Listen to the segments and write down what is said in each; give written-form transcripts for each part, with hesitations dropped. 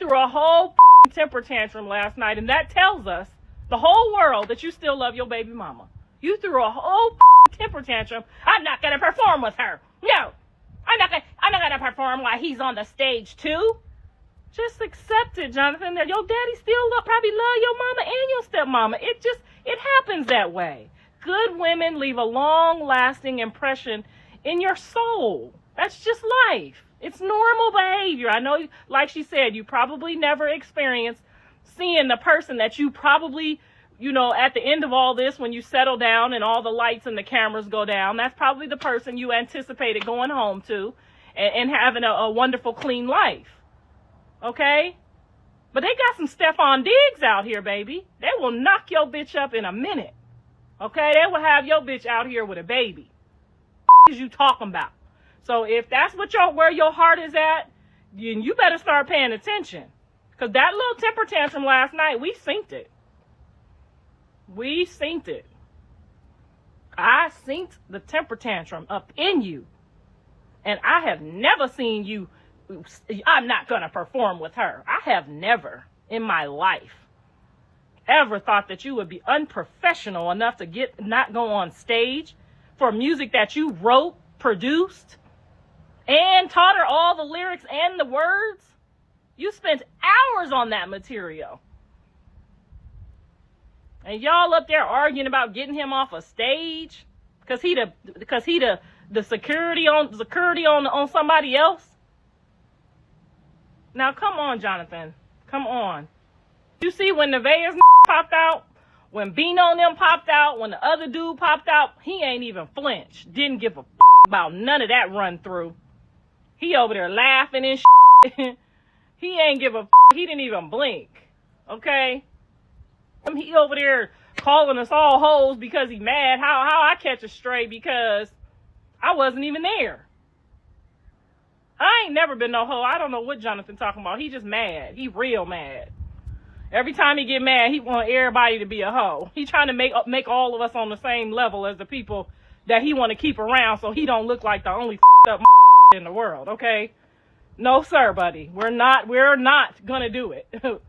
threw a whole temper tantrum last night, and that tells us, the whole world, that you still love your baby mama. You threw a whole temper tantrum. I'm not going to perform with her. No. I'm not going to perform while he's on the stage too. Just accept it, Jonathan, that your daddy still probably love your mama and your stepmama. It happens that way. Good women leave a long-lasting impression in your soul. That's just life. It's normal behavior. I know, like she said, you probably never experienced seeing the person that you probably, at the end of all this, when you settle down and all the lights and the cameras go down, that's probably the person you anticipated going home to and having a wonderful, clean life. Okay? But they got some Stephon Diggs out here, baby. They will knock your bitch up in a minute. Okay? They will have your bitch out here with a baby. What is you talking about? So if that's where your heart is at, then you better start paying attention. Because that little temper tantrum last night, we synced it. We synced it. I synced the temper tantrum up in you. And I have never seen you, I'm not going to perform with her. I have never in my life ever thought that you would be unprofessional enough to not go on stage for music that you wrote, produced, and taught her all the lyrics and the words. You spent hours on that material. And y'all up there arguing about getting him off a stage because he the security on somebody else. Now come on, Jonathan. Come on. You see when Nevaeh's popped out, when Beano and them popped out, when the other dude popped out, he ain't even flinched. Didn't give a about none of that run through. He over there laughing and shit. He ain't give a he didn't even blink. Okay? He over there calling us all hoes because he mad. How I catch a stray because I wasn't even there. I ain't never been no hoe. I don't know what Jonathan talking about. He just mad. He real mad. Every time he get mad, he want everybody to be a hoe. He trying to make all of us on the same level as the people that he want to keep around so he don't look like the only up in the world, okay? No, sir, buddy. We're not gonna do it.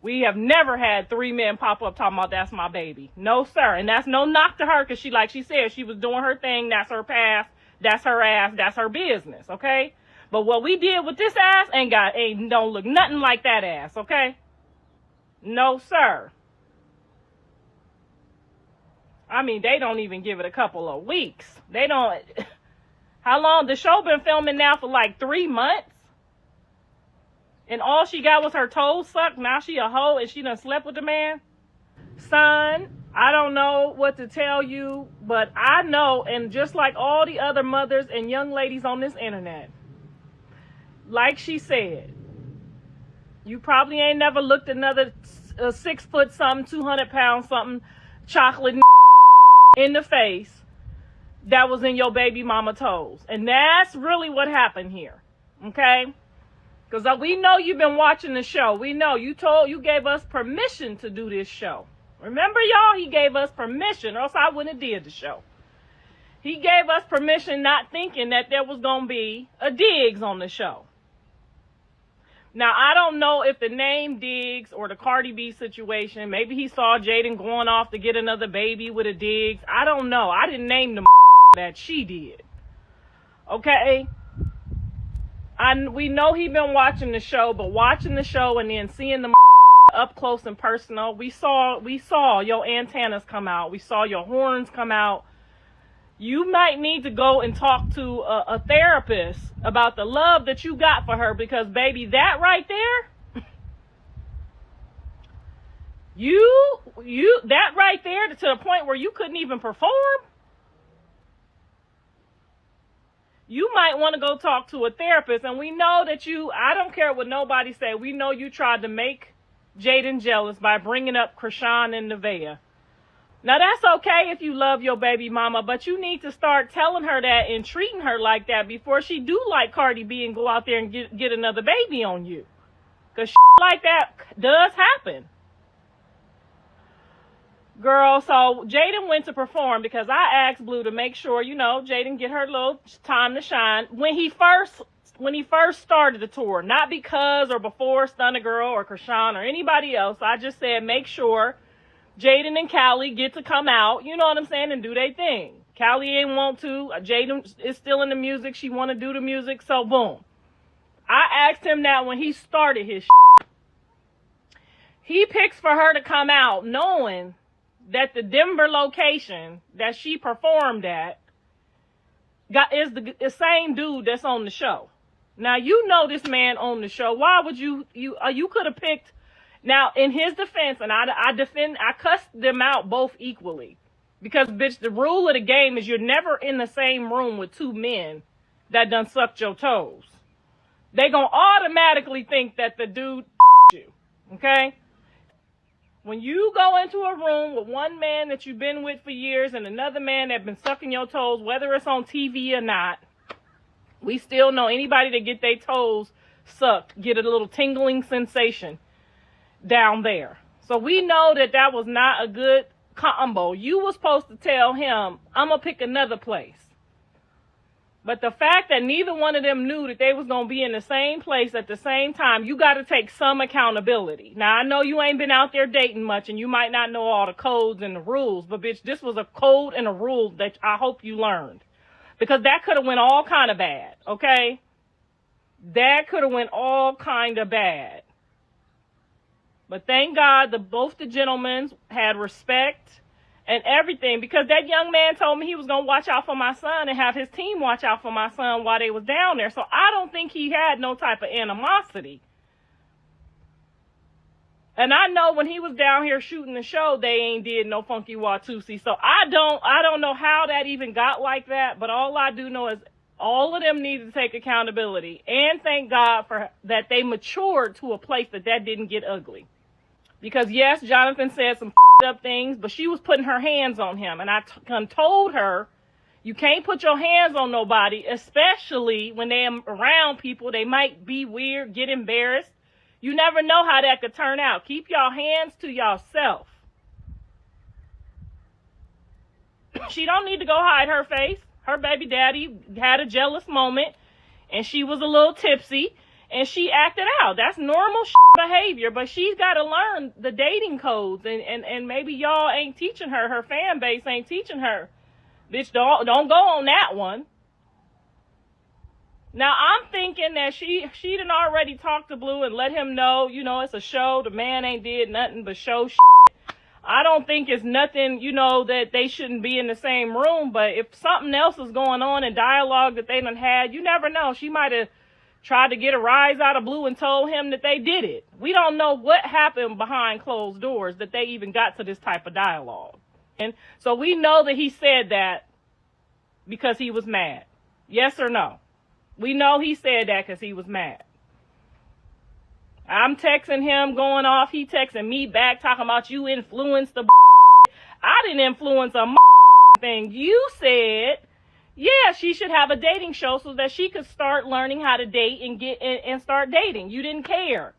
We have never had 3 men pop up talking about that's my baby. No, sir. And that's no knock to her because like she said, she was doing her thing. That's her past. That's her ass. That's her business, okay? But what we did with this ass don't look nothing like that ass, okay? No, sir. I mean, they don't even give it a couple of weeks. They don't. How long? The show been filming now for like 3 months? And all she got was her toes sucked. Now she a hoe and she done slept with the man? Son, I don't know what to tell you, but I know, and just like all the other mothers and young ladies on this internet, like she said, you probably ain't never looked another 6 foot something, 200 pound something, chocolate in the face that was in your baby mama toes. And that's really what happened here. Okay? Because we know you've been watching the show. We know you gave us permission to do this show. Remember, y'all, he gave us permission, or else I wouldn't have did the show. He gave us permission not thinking that there was going to be a Diggs on the show. Now, I don't know if the name Diggs or the Cardi B situation, maybe he saw Jaidyn going off to get another baby with a Diggs. I don't know. I didn't name the that she did. Okay? We know he been watching the show, but watching the show and then seeing the up close and personal, we saw your antennas come out. We saw your horns come out. You might need to go and talk to a therapist about the love that you got for her, because baby, that right there, that right there to the point where you couldn't even perform. You might want to go talk to a therapist. And we know that I don't care what nobody say, we know you tried to make Jaidyn jealous by bringing up Krishan and Nevaeh. Now, that's okay if you love your baby mama, but you need to start telling her that and treating her like that before she do like Cardi B and go out there and get another baby on you. Because like that does happen. Girl, so Jaidyn went to perform because I asked Blue to make sure, Jaidyn get her little time to shine. When he first when he first started the tour, not because or before Stunna Girl or Krishan or anybody else. I just said make sure Jaidyn and Callie get to come out, you know what I'm saying, and do their thing. Callie ain't want to. Jaidyn is still in the music. She want to do the music, so boom. I asked him that when he started his shit. He picks for her to come out knowing that the Denver location that she performed at is the same dude that's on the show. Now, you know this man on the show. Why would you could have picked, now, in his defense, and I cussed them out both equally. Because, bitch, the rule of the game is you're never in the same room with two men that done sucked your toes. They gonna automatically think that the dude you, okay? When you go into a room with one man that you've been with for years and another man that been sucking your toes, whether it's on TV or not, we still know anybody that get their toes sucked get a little tingling sensation down there. So we know that that was not a good combo. You was supposed to tell him, I'm gonna pick another place. But the fact that neither one of them knew that they was going to be in the same place at the same time, you got to take some accountability. Now, I know you ain't been out there dating much and you might not know all the codes and the rules, but bitch, this was a code and a rule that I hope you learned. Because that could have went all kind of bad, okay? That could have went all kind of bad. But thank God both the gentlemen had respect and everything, because that young man told me he was going to watch out for my son and have his team watch out for my son while they was down there. So I don't think he had no type of animosity. And I know when he was down here shooting the show, they ain't did no funky Watusi. So I don't know how that even got like that, but all I do know is all of them need to take accountability. And thank God for that they matured to a place that didn't get ugly. Because yes, Jonathan said some up things, but she was putting her hands on him. And I told her, you can't put your hands on nobody, especially when they're around people. They might be weird, get embarrassed. You never know how that could turn out. Keep your hands to yourself. She don't need to go hide her face. Her baby daddy had a jealous moment, and she was a little tipsy, and she acted out. That's normal behavior, but she's got to learn the dating codes, and maybe y'all ain't teaching her. Her fan base ain't teaching her. Bitch, don't go on that one. Now, I'm thinking that she done already talked to Blue and let him know, you know, it's a show. The man ain't did nothing but show shit. I don't think it's nothing, you know, that they shouldn't be in the same room, but if something else is going on in dialogue that they done had, you never know. She might have tried to get a rise out of Blue and told him that they did it. We don't know what happened behind closed doors that they even got to this type of dialogue. And so we know that he said that because he was mad. Yes or no? We know he said that because he was mad. I'm texting him going off. He texting me back talking about you influenced the I didn't influence a thing. You said, yeah, she should have a dating show so that she could start learning how to date and start dating. You didn't care.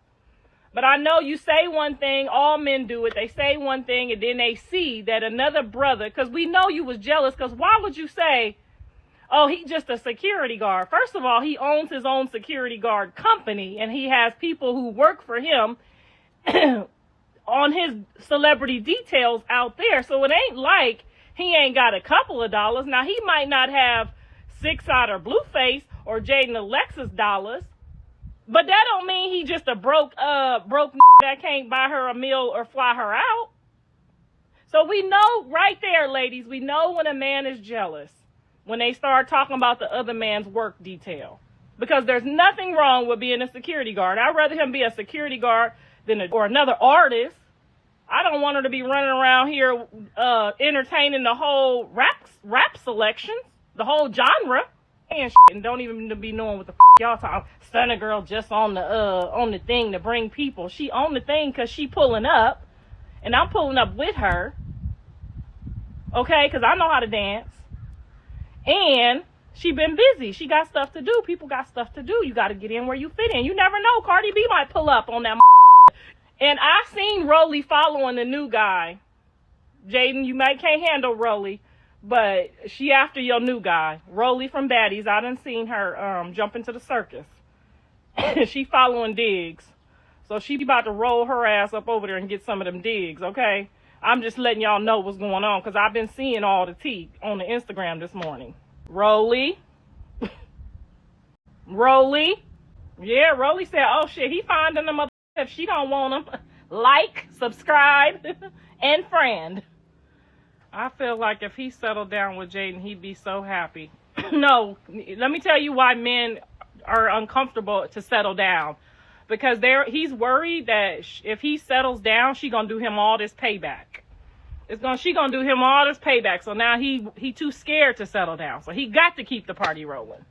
But I know you say one thing, all men do it. They say one thing and then they see that another brother, because we know you was jealous, because why would you say, oh, he just a security guard? First of all, he owns his own security guard company and he has people who work for him on his celebrity details out there. So it ain't like he ain't got a couple of dollars. Now, he might not have 6 out or Blueface or Jaidyn Alexis dollars, but that don't mean he just a broke that can't buy her a meal or fly her out. So we know right there, ladies, we know when a man is jealous when they start talking about the other man's work detail. Because there's nothing wrong with being a security guard. I'd rather him be a security guard or another artist. I don't want her to be running around here entertaining the whole rap selections, the whole genre, and don't even be knowing what the y'all talking. Stunna Girl just on the thing to bring people. She on the thing because she pulling up, and I'm pulling up with her. Okay, because I know how to dance, and she been busy. She got stuff to do. People got stuff to do. You got to get in where you fit in. You never know. Cardi B might pull up on that. And I seen Rolly following the new guy. Jaidyn, you can't handle Rolly. But she after your new guy, Rolly from Baddies. I done seen her jump into the circus. She following digs. So she about to roll her ass up over there and get some of them digs, okay? I'm just letting y'all know what's going on because I've been seeing all the tea on the Instagram this morning. Rolly. Rolly. Yeah, Rolly said, oh shit, he finding them if she don't want them. Like, subscribe, and friend. I feel like if he settled down with Jaidyn, he'd be so happy. No, let me tell you why men are uncomfortable to settle down. Because he's worried that if he settles down, she gonna do him all this payback. She gonna do him all this payback. So now he too scared to settle down. So he got to keep the party rolling.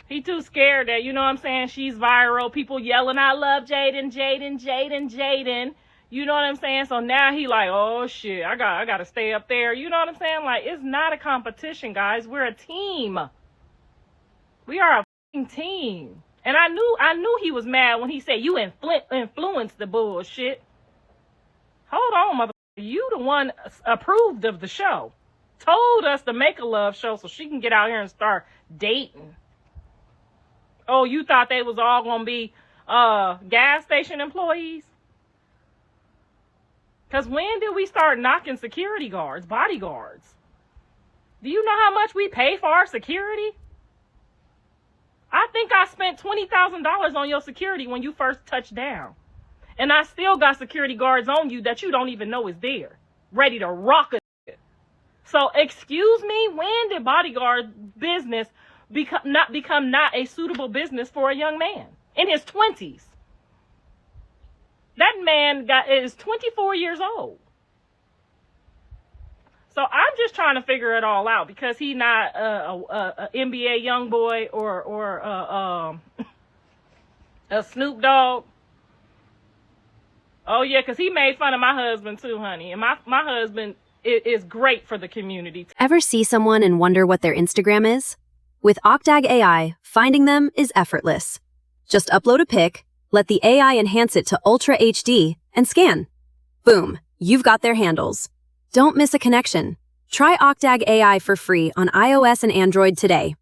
He too scared that, you know what I'm saying, she's viral. People yelling, I love Jaidyn, Jaidyn, Jaidyn, Jaidyn. You know what I'm saying? So now he like, oh shit, I got to stay up there. You know what I'm saying? Like, it's not a competition, guys. We're a team. We are a fucking team. And I knew he was mad when he said, you influenced the bullshit. Hold on, motherfucker. You the one approved of the show. Told us to make a love show so she can get out here and start dating. Oh, you thought they was all going to be gas station employees? Because when did we start knocking security guards, bodyguards? Do you know how much we pay for our security? I think I spent $20,000 on your security when you first touched down. And I still got security guards on you that you don't even know is there, ready to rock it. So, excuse me, when did bodyguard business become not a suitable business for a young man? In his 20s. That man is 24 years old. So I'm just trying to figure it all out because he not a NBA young boy or a Snoop Dogg. Oh yeah, because he made fun of my husband too, honey. And my husband is great for the community. Ever see someone and wonder what their Instagram is? With Octag AI, finding them is effortless. Just upload a pic, let the AI enhance it to Ultra HD, and scan. Boom, you've got their handles. Don't miss a connection. Try Octag AI for free on iOS and Android today.